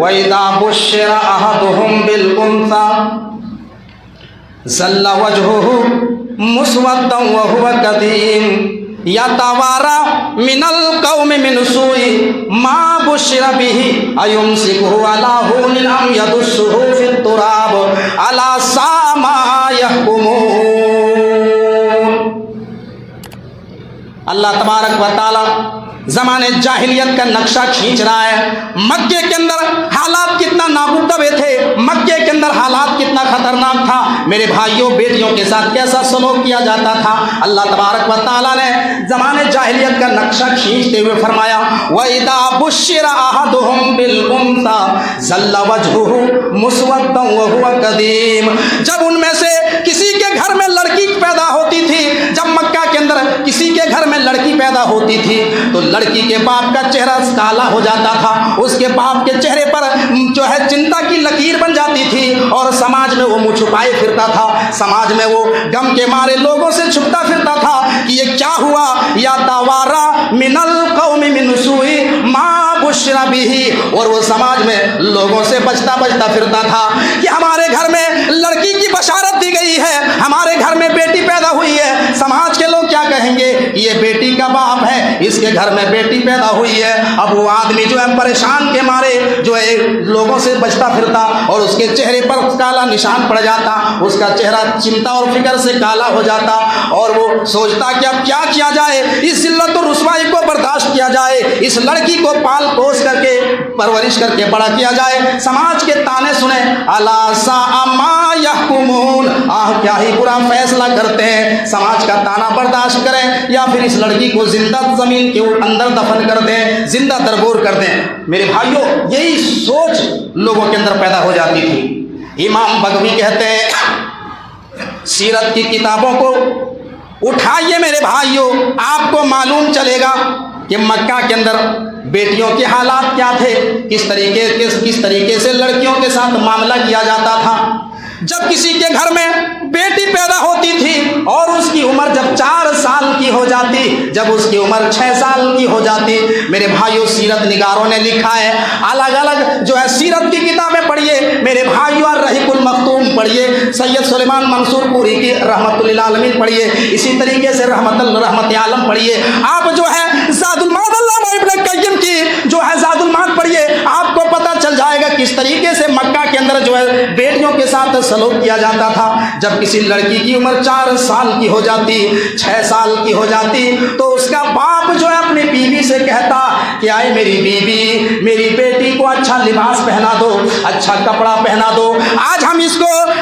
وَإِذَا بُشِّرَ أَحَدُهُمْ بِالْأُنثَى ظَلَّ وَجْهُهُ مُسْوَدًّا وَهُوَ كَظِيمٌ يَتَوَارَى مِنَ الْقَوْمِ مِنْ سُوءِ مَا بُشِّرَ بِهِ أَيُمْسِكُهُ عَلَى هُونٍ أَمْ يَدُسُّهُ فِي التُّرَابِ أَلَا سَاءَ مَا يَحْكُمُونَ۔ اللہ تبارک و تعالی زمانے جاہلیت کا نقشہ کھینچ رہا ہے۔ مکے کے اندر حالات کتنا نابودبے تھے، مکے کے اندر حالات کتنا خطرناک تھا، میرے بھائیوں بیٹیوں کے ساتھ کیسا سلوک کیا جاتا تھا۔ اللہ تبارک و تعالیٰ نے زمانے جاہلیت کا نقشہ کھینچتے ہوئے فرمایا وَإِذَا بُشِّرَ أَحَدُهُمْ بِالْأُنثَى ظَلَّ وَجْهُهُ مُسْوَدًّا وَهُوَ كَظِيمٌ۔ جب ان میں سے کسی کے گھر میں لڑکی پیدا ہوتی تھی، جب مکہ کے اندر کسی کے گھر میں لڑکی پیدا ہوتی تھی تو لڑکی کے باپ کا چہرہ کالا ہو جاتا تھا، اس کے باپ کے چہرے پر جو ہے چنتا کی لکیر بن جاتی تھی، اور سماج میں وہ منہ چھپائے پھرتا تھا، سماج میں وہ غم کے مارے لوگوں سے چھپتا پھرتا تھا کہ یہ کیا ہوا۔ یا توارا من القوم من سوء ما بشر به، اور وہ سماج میں لوگوں سے بچتا پھرتا تھا کہ ہمارے گھر میں لڑکی کی بشارت دی گئی ہے، ہمارے گھر میں بیٹی پیدا ہوئی ہے، سماج کے لوگ کیا کہیں گے، یہ بیٹی کا باپ ہے، اس کے گھر میں بیٹی پیدا ہوئی ہے۔ اب وہ آدمی جو ہے پریشان کے مارے جو ہے لوگوں سے بچتا پھرتا، اور اس کے چہرے پر کالا نشان پڑ جاتا، اس کا چہرہ چنتا اور فکر سے کالا ہو جاتا، اور وہ سوچتا کہ اب کیا کیا جائے، اس ذلت و رسوائی کو برداشت کیا جائے، اس لڑکی کو پال پوس کر کے پرورش کر کے بڑا کیا جائے، سماج کے تانے سنے۔ الا ساء ما يحكمون، کیا ہی برا فیصلہ کرتے ہیں، سماج کا تانا برداشت کریں یا پھر اس لڑکی کو زندہ زمین کے اندر دفن کر دیں، زندہ درگور کر دیں۔ میرے بھائیوں یہی سوچ لوگوں کے اندر پیدا ہو جاتی تھی۔ امام بغوی کہتے ہیں سیرت کی کتابوں کو اٹھائیے میرے بھائیوں، آپ کو معلوم چلے گا کہ مکہ کے اندر بیٹیوں کے حالات کیا تھے، کس طریقے سے لڑکیوں کے ساتھ معاملہ کیا جاتا تھا۔ جب کسی کے گھر میں بیٹی پیدا ہوتی تھی اور اس کی عمر جب 4 سال کی ہو جاتی، جب اس کی عمر 6 سال کی ہو جاتی، میرے بھائیوں سیرت نگاروں نے لکھا ہے، الگ الگ جو ہے سیرت کی کتابیں پڑھیے میرے بھائیوں، الرحیق المختوم پڑھیے، سید سلیمان منصور پوری کی رحمت للعالمین پڑھیے، اسی طریقے سے رحمت عالم پڑھیے، آپ جو ہے زاد المعاد علامہ ابن قیم کی جو ہے زاد المعاد پڑھیے، آپ کو پتہ چل جائے گا کس طریقے سے مکہ کے اندر جو ہے بیٹیوں کے ساتھ سلوک کیا جاتا تھا۔ جب کسی لڑکی کی عمر 4 سال کی ہو جاتی، 6 سال کی ہو جاتی، تو اس کا باپ جو ہے اپنی بیوی سے کہتا کہ آئے میری بیوی، میری بیٹی کو اچھا لباس پہنا دو، اچھا کپڑا پہنا دو، آج ہم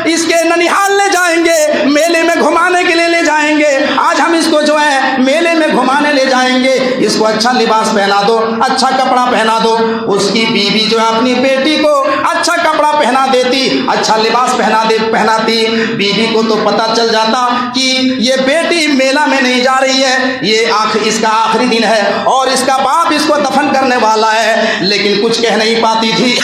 اس کے ننیحال لے جائیں گے، میلے میں گھمانے کے لیے لے جائیں گے، آج ہم اس کو جو ہے میلے میں گھمانے لے جائیں گے، اس کو اچھا لباس پہنا دو، اچھا کپڑا پہنا دو۔ اس کی بیوی جو ہے اپنی بیٹی کو اچھا کپڑا پہنا دیتی، اچھا لباس پہناتی، بیوی کو تو پتہ چل جاتا کہ یہ بیٹی میلہ میں نہیں جا رہی ہے، یہ اس کا آخری دن ہے اور اس کا باپ اس کو دفن کرنے والا ہے، لیکن کچھ کہہ نہیں پاتی تھی،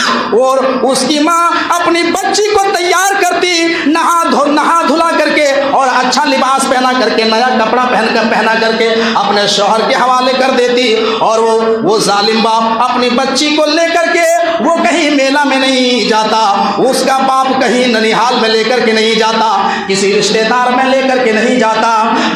اور اس کی ماں اپنی بچی کو تیار کرتی، نہا دھلا کر کے اور اچھا لباس پہنا کر کے، نیا کپڑا پہنا کر کے اپنے شوہر کے حوالے کر دیتی، اور وہ ظالم باپ اپنی بچی کو لے کر کے وہ کہیں میلہ میں نہیں جاتا، اس کا باپ کہیں ننیحال میں لے کر کے نہیں جاتا، کسی رشتہ دار میں لے کر کے نہیں جاتا،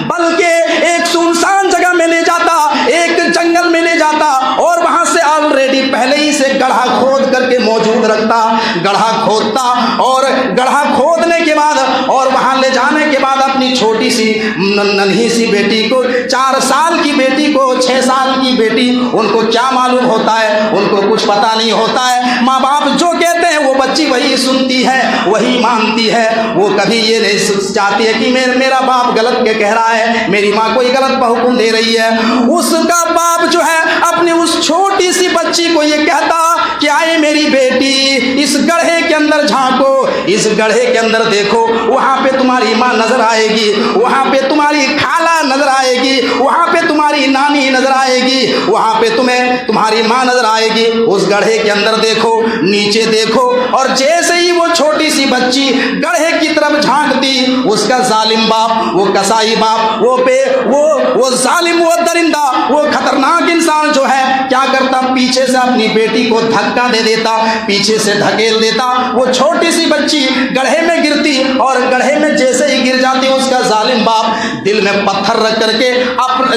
بلکہ ایک سنسان جگہ میں لے جاتا، ایک جنگل میں لے جاتا، اور وہاں سے آلریڈی پہلے ہی سے گڑھا کھود کر کے موجود رکھتا، گڑھا کھودتا، اور گڑھا کھودنے کے بعد اور وہاں لے جانے کے بعد اپنی چھوٹی سی ننھی سی بیٹی کو، 4 سال کی بیٹی کو، 6 سال کی بیٹی، ان کو کیا معلوم ہوتا ہے، ان کو کچھ پتہ نہیں ہوتا ہے، ماں باپ جو کہتے ہیں وہ بچی وہی سنتی ہے، وہی مانتی ہے، وہ کبھی یہ نہیں چاہتی ہے کہ میرا باپ غلط کہہ رہا ہے، میری ماں کوئی غلط حکم دے رہی ہے۔ اس کا باپ جو ہے اپنی اس چھوٹی سی بچی کو یہ کہتا کہ آئے میری بیٹی، اس گڑھے کے اندر جھانکو، اس گڑھے کے اندر دیکھو، وہاں پہ تمہاری ماں نظر آئے گی، وہاں پہ تمہاری خالہ نظر آئے گی، وہاں پہ تمہاری نانی نظر آئے گی، وہاں پہ تمہیں تمہاری ماں نظر آئے گی، اس گڑھے کے اندر دیکھو، نیچے دیکھو، اور جیسے ہی وہ چھوٹی سی بچی گڑھے کی طرف جھانکتی، اس کا ظالم باپ، وہ کسائی باپ، وہ ظالم، وہ درندہ، وہ خطرناک انسان جو ہے کیا کرتا، پیچھے سے اپنی بیٹی کو دھکا دے دیتا، پیچھے سے دھکیل دیتا، وہ چھوٹی سی بچی گڑھے میں گرتی، اور گڑھے میں جیسے ہی گر جاتی اس کا ظالم باپ دل میں پتھر رکھ کر کے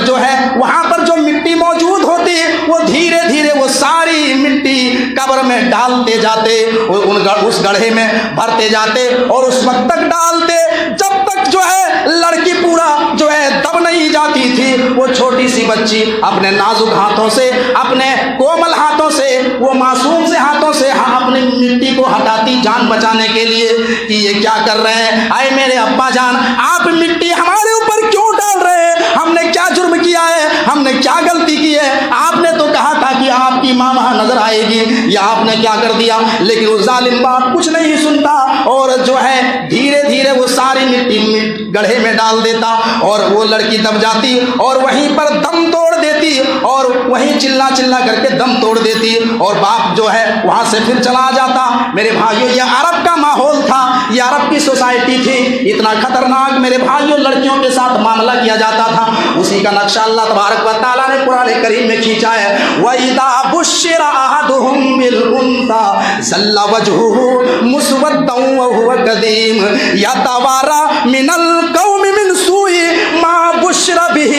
جو ہے وہاں پر جو مٹی موجود ہوتی وہ دھیرے دھیرے وہ ساری مٹی قبر میں ڈالتے جاتے، اس گڑھے میں بھرتے جاتے، اور اس وقت تک ڈالتے جب تک جو ہے لڑکی پورا جو ہے دب نہیں جاتی تھی۔ وہ چھوٹی سی بچی اپنے نازک ہاتھوں سے، اپنے کومل ہاتھوں سے، وہ معصوم سے ہاتھوں سے اپنی مٹی کو ہٹاتی جان بچانے کے لیے کہ یہ کیا کر رہے ہیں، اے میرے ابا جان آپ مٹی ہمارے اوپر کیوں ڈال رہے ہیں، ہم نے کیا جرم کیا ہے، ہم نے کیا غلطی کی ہے، آپ نے تو کہا تھا کہ آپ کی ماں وہاں نظر آئے گی، یا آپ نے کیا کر دیا۔ لیکن وہ ظالم باپ کچھ نہیں سنتا، اور جو ہے دھیرے دھیرے وہ ساری مٹی گڑھے میں ڈال دیتا، اور وہ لڑکی دب جاتی اور وہیں پر دم توڑ دیتی، اور وہیں چلا چلا کر کے دم توڑ دیتی، اور باپ جو ہے وہاں سے پھر چلا جاتا۔ میرے بھائیوں یہ عرب کا ماحول تھا، یہ عرب کی سوسائٹی تھی، اتنا خطرناک میرے بھائیوں لڑکیوں کے ساتھ معاملہ کیا جاتا تھا۔ اسی کا نقشہ اللہ تبارک و تعالیٰ نے قرآن کریم میں کھینچا ہے، وَإِذَا بُشِّرَ أَحَدُهُم بِالْأُنثَىٰ ظَلَّ وَجْهُهُ مُسْوَدًّا وَهُوَ كَظِيمٌ يَتَوَارَىٰ مِنَ الْقَوْمِ مِنْ سُوءِ مَا بُشِّرَ بِهِ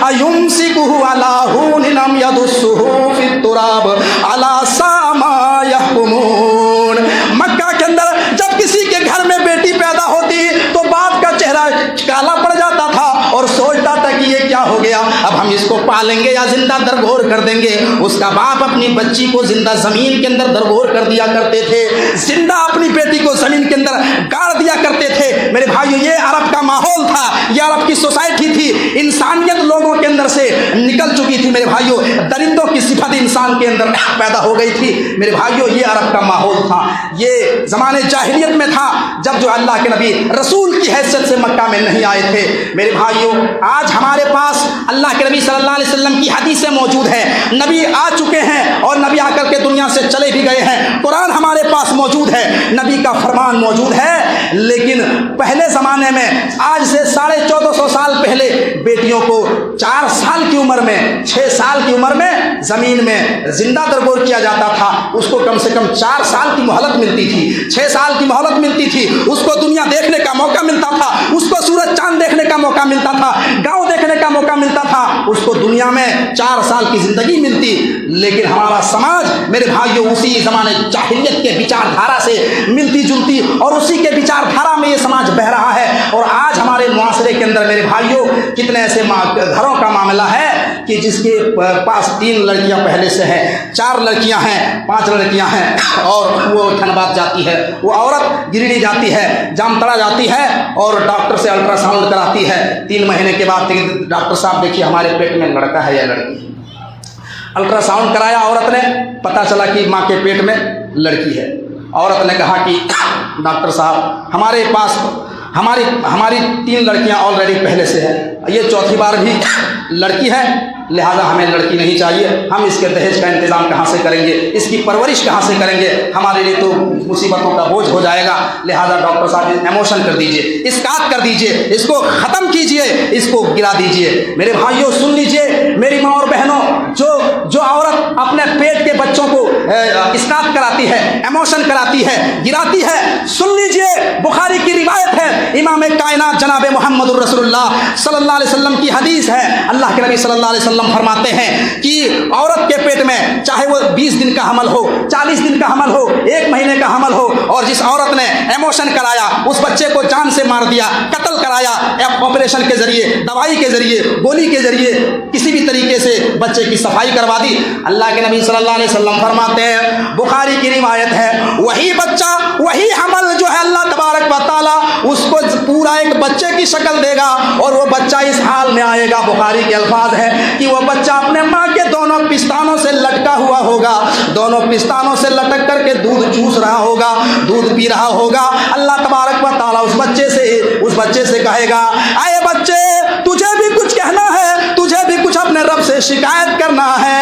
أَيُمْسِكُهُ عَلَىٰ هُونٍ أَمْ يَدُسُّهُ فِي التُّرَابِ أَلَا سَاءَ مَا يَحْكُمُونَ۔ مکہ کے اندر جب کسی کے گھر میں بیٹی پیدا ہوتی تو باپ کا چہرہ کالا پڑ جاتا تھا اور سوچتا تھا کہ یہ کیا ہو گیا، اب ہم اس کو پالیں گے یا زندہ درگور کر دیں گے۔ اس کا باپ اپنی بچی کو زندہ زمین کے اندر درگور کر دیا کرتے تھے، زندہ اپنی بیٹی کو زمین کے اندر گاڑ دیا کرتے تھے۔ میرے بھائیو یہ عرب کا ماحول تھا، یہ عرب کی سوسائٹی تھی، انسانیت لوگوں کے اندر سے نکل چکی تھی۔ میرے بھائیو درندوں کی صفت انسان کے اندر پیدا ہو گئی تھی۔ میرے بھائیو یہ عرب کا ماحول تھا، یہ زمانے جاہلیت میں تھا جب جو اللہ کے نبی رسول کی حیثیت سے مکہ میں نہیں آئے تھے۔ میرے بھائیو آج ہمارے پاس اللہ کے نبی صلی اللہ علیہ وسلم کی حدیثیں موجود ہیں، نبی آ چکے ہیں اور نبی آ کر کے دنیا سے چلے بھی گئے ہیں، قرآن ہمارے پاس موجود ہے، نبی کا فرمان موجود ہے۔ لیکن پہلے زمانے میں آج سے 1450 سال پہلے بیٹیوں کو 4 سال کی عمر میں 6 سال کی عمر میں زمین میں زندہ درگور کیا جاتا تھا، اس کو کم سے کم 4 سال کی مہلت ملتی تھی، 6 سال کی مہلت ملتی تھی، اس کو دنیا دیکھنے کا موقع ملتا تھا، اس کو سورج چاند دیکھنے کا موقع ملتا تھا، گاؤں دیکھنے کا موقع ملتا تھا، اس کو دنیا میں 4 سال کی زندگی ملتی۔ لیکن ہمارا سماج میرے بھائیوں اسی زمانے جاہلیت کے وچار دھارا سے ملتی جلتی اور اسی کے وچار دھارا میں یہ سماج بہ رہا ہے۔ اور آج ہمارے معاشرے کے اندر میرے بھائیوں کتنے ایسے گھروں کا معاملہ ہے کہ جس کے پاس 3 لڑکیاں پہلے سے ہیں، 4 لڑکیاں ہیں، 5 لڑکیاں ہیں، اور وہ دھنباد جاتی ہے، وہ عورت گریڈی جاتی ہے، جامتڑا جاتی ہے اور ڈاکٹر سے الٹرا ساؤنڈ کراتی ہے، 3 مہینے کے بعد ڈاکٹر صاحب دیکھیے ہمارے پیٹ میں لڑکا ہے یا لڑکی۔ الٹرا ساؤنڈ کرایا عورت نے، پتہ چلا کہ ماں کے پیٹ میں لڑکی ہے۔ عورت نے کہا کہ ڈاکٹر صاحب ہمارے پاس ہماری 3 لڑکیاں آلریڈی پہلے سے ہیں، یہ 4تھی بار بھی لڑکی ہے، لہذا ہمیں لڑکی نہیں چاہیے، ہم اس کے دہیج کا انتظام کہاں سے کریں گے، اس کی پرورش کہاں سے کریں گے، ہمارے لیے تو مصیبتوں کا بوجھ ہو جائے گا، لہذا ڈاکٹر صاحب ایموشن کر دیجئے، اسقاط کر دیجئے، اس کو ختم کیجئے، اس کو گرا دیجئے۔ میرے بھائیوں سن لیجئے، میری ماں اور بہنوں، جو عورت اپنے پیٹ کے بچوں کو اسقاط کراتی ہے، ایموشن کراتی ہے، گراتی ہے، سن لیجئے، بخاری کی روایت ہے، امام کائنات جناب محمد الرسول اللہ صلی اللہ علیہ وسلم کی حدیث ہے، اللہ کے نبی صلی اللہ علیہ وسلم فرماتے ہیں کہ عورت کے پیٹ میں چاہے وہ 20 دن کا حمل ہو، 40 دن کا حمل ہو، 1 مہینے کا حمل ہو، اور جس عورت نے ایموشن کرایا، اس بچے کو جان سے مار دیا، قتل کرایا، آپریشن کے ذریعے، دوائی کے ذریعے، گولی کے ذریعے، کسی بھی طریقے سے بچے کی صفائی کروا دی، اللہ کے نبی صلی اللہ علیہ وسلم فرماتے ہیں، بخاری کی روایت ہے، وہی بچہ، وہی حمل جو ہے اللہ تبارک و تعالیٰ اس کو پورا ایک بچے کی شکل دے گا، اور وہ بچہ اس حال میں آئے گا، بخاری کے الفاظ ہے کہ وہ بچہ اپنے ماں کے دونوں پستانوں سے لٹکا ہوا ہوگا، دونوں پستانوں سے لٹک کر کے دودھ چوس رہا ہوگا، دودھ پی رہا ہوگا۔ اللہ تبارک و تعالیٰ اس بچے سے کہے گا، اے بچے تجھے بھی کچھ کہنا ہے، تجھے بھی کچھ اپنے رب سے شکایت کرنا ہے۔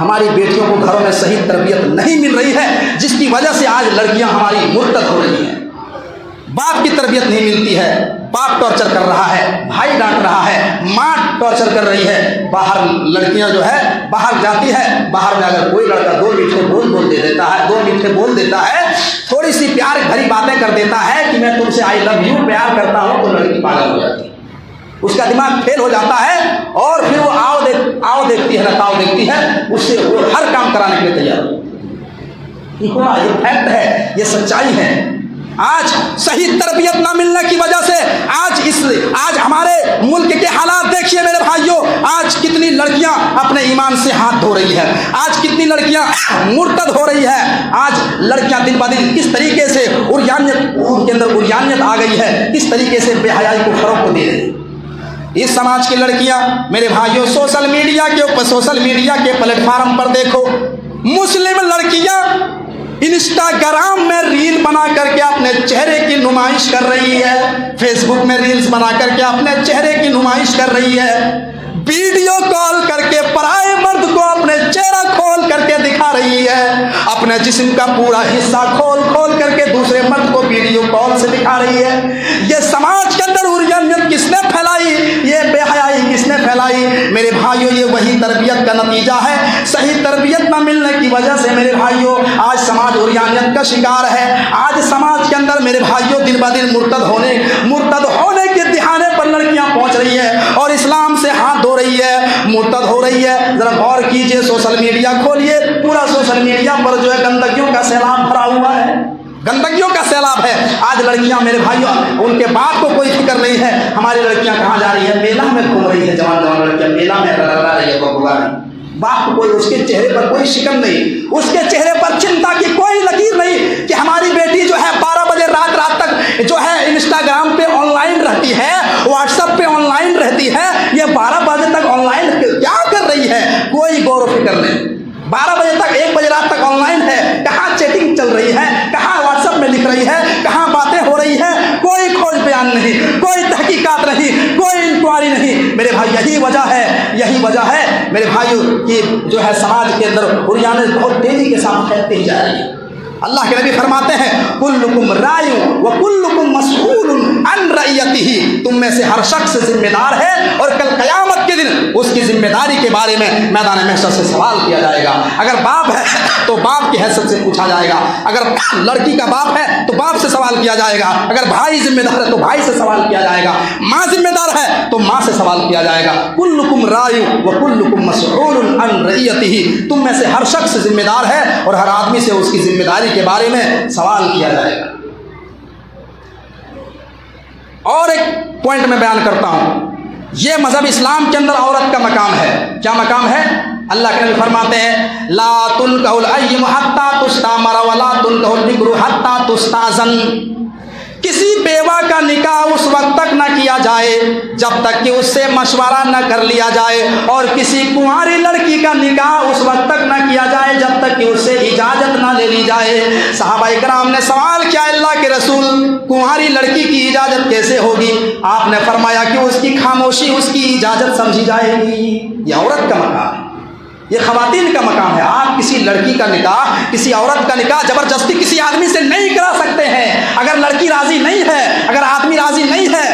ہماری بیٹیوں کو گھروں میں صحیح تربیت نہیں مل رہی ہے، جس کی وجہ سے آج لڑکیاں ہماری مرتد ہو رہی ہیں۔ باپ کی تربیت نہیں ملتی ہے، باپ ٹارچر کر رہا ہے، بھائی ڈانٹ رہا ہے، ماں ٹارچر کر رہی ہے، باہر لڑکیاں جو ہے باہر جاتی ہے، باہر میں اگر کوئی لڑکا دو میٹھے بول دیتا ہے، تھوڑی سی پیار بھری باتیں کر دیتا ہے کہ میں تم سے آئی لو یو پیار کرتا ہوں، تو لڑکی پاگل ہو جاتی ہے، اس کا دماغ فیل ہو جاتا ہے، اور پھر وہ آؤ دیکھتی ہے، نتاؤ دیکھتی ہے، اس سے وہ ہر کام کرانے کے لیے تیار ہو۔ یہ فیکٹ ہے، یہ سچائی ہے۔ آج صحیح تربیت نہ ملنے کی وجہ سے آج ہمارے ملک کے حالات دیکھیے میرے بھائیوں، آج کتنی لڑکیاں اپنے ایمان سے ہاتھ دھو رہی ہیں، آج کتنی لڑکیاں مرتد ہو رہی ہیں، آج لڑکیاں دن بہ دن کس طریقے سے ان کے اندر عریانیت آ گئی ہے، کس طریقے سے بے حیائی کو فروغ دے رہی ہے۔ اس سماج کی لڑکیاں میرے بھائیوں سوشل میڈیا کے پلیٹ فارم پر دیکھو، مسلم لڑکیاں انسٹاگرام میں ریل بنا کر کے اپنے چہرے کی نمائش کر رہی ہے، فیس بک میں ریلز بنا کر کے اپنے چہرے کی نمائش کر رہی ہے، ویڈیو کال کر کے پرائے مرد کو اپنے چہرہ کھول کر کے دکھا رہی ہے، اپنے جسم کا پورا حصہ کھول کر کے دوسرے مرد کو ویڈیو کال سے دکھا رہی ہے۔ یہ سماج کے اندر عریانیت کس نے پھیلائی، یہ بے حیائی کس نے پھیلائی؟ میرے بھائیوں یہ وہی تربیت کا نتیجہ ہے۔ صحیح تربیت نہ ملنے کی وجہ سے میرے بھائیوں آج سماج عریانیت کا شکار ہے۔ آج سماج کے اندر میرے بھائیوں دن بہ دن مرتد ہونے کے دہانے پر لڑکیاں پہنچ رہی ہے اور اسلام سے ہاتھ دھو رہی ہے، مرتد ہو رہی ہے۔ ذرا غور کیجئے، سوشل میڈیا کھولیے، پورا سوشل میڈیا پر جو ہے گندگیوں کا سیلاب بھرا ہوا ہے، گندگیوں کا سیلاب ہے۔ آج لڑکیاں میرے بھائیوں ان کے باپ کو کوئی فکر نہیں ہے، ہماری لڑکیاں کہاں جا رہی ہے، میلہ میں گھوم رہی ہے، جوان لڑکیاں میلہ میں رگڑا رہی ہے، ببوا رہی ہے، باپ کو کوئی اس کے چہرے پر کوئی شکن نہیں، اس کے چہرے پر چنتا کی کوئی لکیر نہیں کہ ہماری بیٹی جو ہے 12 بجے رات تک جو ہے انسٹاگرام پہ آن لائن رہتی ہے، واٹس ایپ پہ آن لائن رہتی ہے، یہ 12 بجے تک آن لائن کیا کر رہی ہے، کوئی غور و فکر نہیں۔ 12 بجے تک 1 بجے رات تک آن لائن ہے، کہاں چیٹنگ چل رہی ہے، کہاں واٹس ایپ میں لکھ رہی ہے، کہاں باتیں ہو رہی ہے، کوئی کھوج بیان نہیں، کوئی تحقیقات نہیں، کوئی انکوائری نہیں۔ میرے بھائی یہی وجہ ہے میرے بھائیوں کہ جو ہے سماج کے اندر عریانیت بہت تیزی کے ساتھ پھیلتی ہی جا رہی ہے۔ اللہ کے نبی فرماتے ہیں کلکم راع وکلکم مسئول عن رعیتہ، تم میں سے ہر شخص ذمہ دار ہے اور کل قیامت کے دن اس کی ذمہ داری کے بارے میں میدان محشر سے سوال کیا جائے گا۔ اگر باپ ہے تو باپ کی حیثیت سے پوچھا جائے گا، اگر لڑکی کا باپ ہے تو باپ سے سوال کیا جائے گا، اگر بھائی ذمہ دار ہے تو بھائی سے سوال کیا جائے گا، ماں ذمہ دار ہے تو ماں سے سوال کیا جائے گا۔ کلکم راع وکلکم مسئول عن رعیتہ، تم میں سے ہر شخص ذمہ دار ہے اور ہر آدمی سے اس کی ذمہ داری کے بارے میں سوال کیا جائے گا۔ اور ایک پوائنٹ میں بیان کرتا ہوں، یہ مذہب اسلام کے اندر عورت کا مقام ہے۔ کیا مقام ہے؟ اللہ کے نبی فرماتے ہیں لا تنکح الایم حتی تستامر ولا تنکح البکر حتی تستاذن، کسی بیوہ کا نکاح اس وقت تک نہ کیا جائے جب تک کہ اس سے مشورہ نہ کر لیا جائے، اور کسی کنواری لڑکی کا نکاح اس وقت تک نہ کیا جائے جب تک کہ اس سے اجازت نہ لے لی جائے۔ صحابہ کرام نے سوال کیا اللہ کے رسول کنواری لڑکی کی اجازت کیسے ہوگی؟ آپ نے فرمایا کہ اس کی خاموشی اس کی اجازت سمجھی جائے گی۔ یہ عورت کا مقام ہے، یہ خواتین کا مقام ہے۔ آپ کسی لڑکی کا نکاح، کسی عورت کا نکاح زبردستی کسی آدمی سے نہیں کرا سکتے ہیں۔ اگر لڑکی راضی نہیں ہے، اگر آدمی راضی نہیں ہے،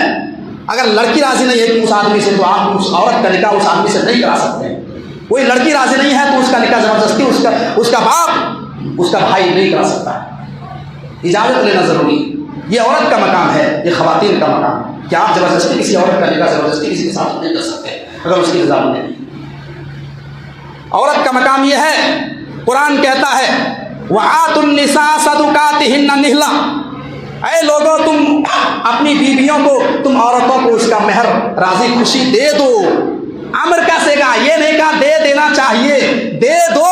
اگر لڑکی راضی نہیں ہے کہ اس آدمی سے، تو آپ اس عورت کا نکاح اس آدمی سے نہیں کرا سکتے۔ کوئی لڑکی راضی نہیں ہے تو اس کا نکاح زبردستی اس کا باپ، اس کا بھائی نہیں کرا سکتا۔ اجازت لینا ضروری ہے۔ یہ عورت کا مقام ہے، یہ خواتین کا مقام ہے کہ آپ زبردستی کسی عورت کا نکاح زبردستی کسی کے ساتھ نہیں کر سکتے اگر اس کی رضامندی نہیں۔ عورت کا مقام یہ ہے، قرآن کہتا ہے وَآتُوا النِّسَاءَ صَدُقَاتِهِنَّ نِحْلَةً، اے لوگوں تم اپنی بیویوں کو، تم عورتوں کو اس کا مہر راضی خوشی دے دو۔ امر کا سیگا، یہ نہیں کہا دے دینا چاہیے، دے دو،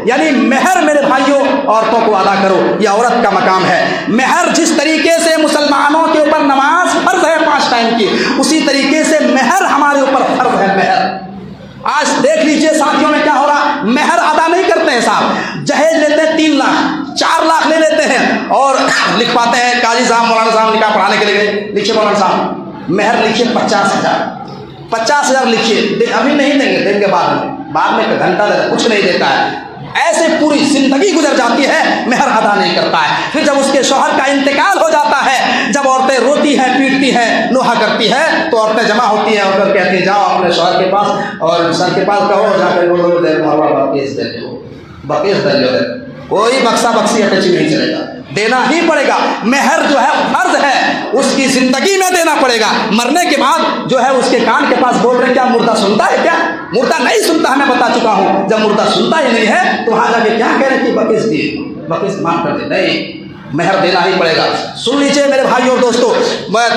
یعنی مہر میرے بھائیوں عورتوں کو ادا کرو۔ یہ عورت کا مقام ہے۔ مہر جس طریقے سے مسلمانوں کے اوپر نماز فرض ہے 5 ٹائم کی، اسی طریقے سے مہر ہمارے اوپر فرض ہے۔ مہر آج دیکھ لیجئے ساتھیوں میں کیا ہو رہا، مہر ادا نہیں کرتے ہیں صاحب، جہیز لیتے ہیں 3 لاکھ 4 لاکھ لے لیتے ہیں اور لکھ پاتے ہیں قاضی صاحب مولانا صاحب نکاح پڑھانے کے لیے لکھیے مولانا صاحب مہر لکھیے 50,000 لکھیے، ابھی نہیں دیں گے، دیں گے بعد میں، بعد میں گھنٹہ کچھ نہیں دیتا ہے، ایسے پوری زندگی گزر جاتی ہے، مہر ادا نہیں کرتا ہے۔ پھر جب اس کے شوہر کا انتقال ہو جاتا ہے، جب عورتیں روتی ہیں، پیٹتی ہیں، نوحہ کرتی ہے، تو عورتیں جمع ہوتی ہیں اور کہتی ہیں جاؤ اپنے شوہر کے پاس اور سر کے پاس کہو جا کر بقیس دے دو، بقیس دے دو، کوئی بکسا بکسی اٹیچی نہیں چلے گا، دینا ہی پڑے گا۔ مہر جو ہے فرض ہے، اس کی زندگی میں دینا پڑے گا۔ مرنے کے بعد جو ہے اس کے کان کے پاس بول رہے کیا مردہ سنتا ہے؟ کیا مردہ نہیں سنتا ہے، میں بتا چکا ہوں۔ جب مردہ سنتا ہی نہیں ہے تو وہاں جا کے کیا کہہ رہے کہ بکیس دیے، بکیس معاف کر دے، نہیں، مہر دینا ہی پڑے گا۔ سن لیجیے میرے بھائیوں اور دوستو،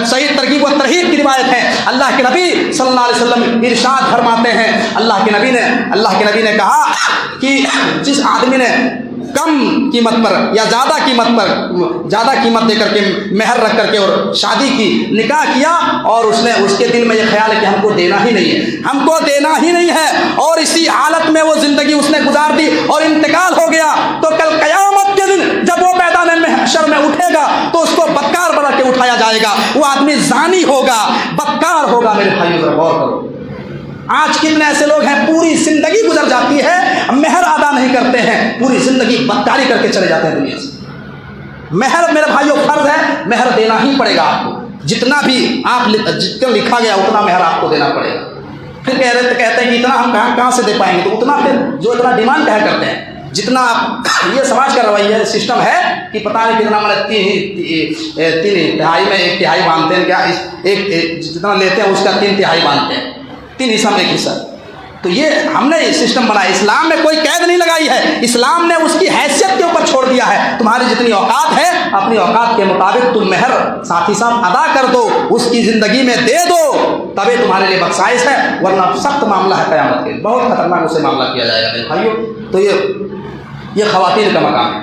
صحیح ترغیب و ترہیب کی روایت ہے، اللہ کے نبی صلی اللہ علیہ وسلم ارشاد فرماتے ہیں، اللہ کے نبی نے کہا کہ جس آدمی نے کم قیمت پر یا زیادہ قیمت دے کر کے مہر رکھ کر کے اور شادی کی، نکاح کیا، اور اس کے دل میں یہ خیال ہے کہ ہم کو دینا ہی نہیں ہے، اور اسی حالت میں وہ زندگی اس نے گزار دی اور انتقال ہو گیا، تو کل قیامت کے دن جب وہ میدان محشر میں اٹھے گا تو اس کو بدکار بنا کے اٹھایا جائے گا، وہ آدمی زانی ہوگا، بدکار ہوگا۔ میرے بھائیو ذرا غور کرو، آج کتنے ایسے لوگ ہیں پوری زندگی گزر جاتی ہے، مہر ادا نہیں کرتے ہیں، پوری زندگی بدکاری کر کے چلے جاتے ہیں دنیا سے۔ مہر میرے بھائیوں فرض ہے، مہر دینا ہی پڑے گا آپ کو، جتنا لکھا گیا اتنا مہر آپ کو دینا پڑے گا۔ پھر کہتے ہیں کہ اتنا ہم کہاں سے دے پائیں گے، تو اتنا پھر جو اتنا ڈیمانڈ کیا کرتے ہیں، جتنا یہ سماج کا رویہ سسٹم ہے کہ پتہ نہیں کتنا تین تہائی میں ایک تہائی باندھتے ہیں، کیا جتنا لیتے ہیں اس کا 3 تہائی باندھتے ہیں، 3 حصہ میں 1 حصہ۔ تو یہ ہم نے سسٹم بنایا، اسلام میں کوئی قید نہیں لگائی ہے، اسلام نے اس کی حیثیت کے اوپر چھوڑ دیا ہے، تمہاری جتنی اوقات ہے اپنی اوقات کے مطابق تم مہر ساتھ ہی ساتھ ادا کر دو، اس کی زندگی میں دے دو، تبھی تمہارے لیے بخشائش ہے، ورنہ سخت معاملہ ہے قیامت کے، بہت خطرناک اسے معاملہ کیا جائے گا میرے بھائیوں۔ تو یہ خواتین کا مقام ہے۔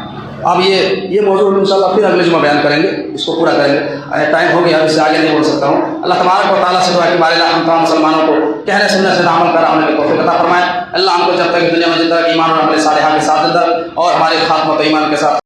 اب یہ موضوع انشاءاللہ پھر اگلے جمعہ بیان کریں گے، اس کو پورا کریں گے، ٹائم ہو گیا، اس سے آگے نہیں بول سکتا ہوں۔ اللہ تبارک و تعالیٰ سے دعا کہ ہمارے ہم تمام مسلمانوں کو کہنے سننے سے عمل کر عمل کی توفیق عطا فرمائے۔ اللہ ہم کو جب تک دنیا میں زندہ ایمان اور عمل صالحہ کے ساتھ زندہ اور ہمارے خاتمہ ایمان کے ساتھ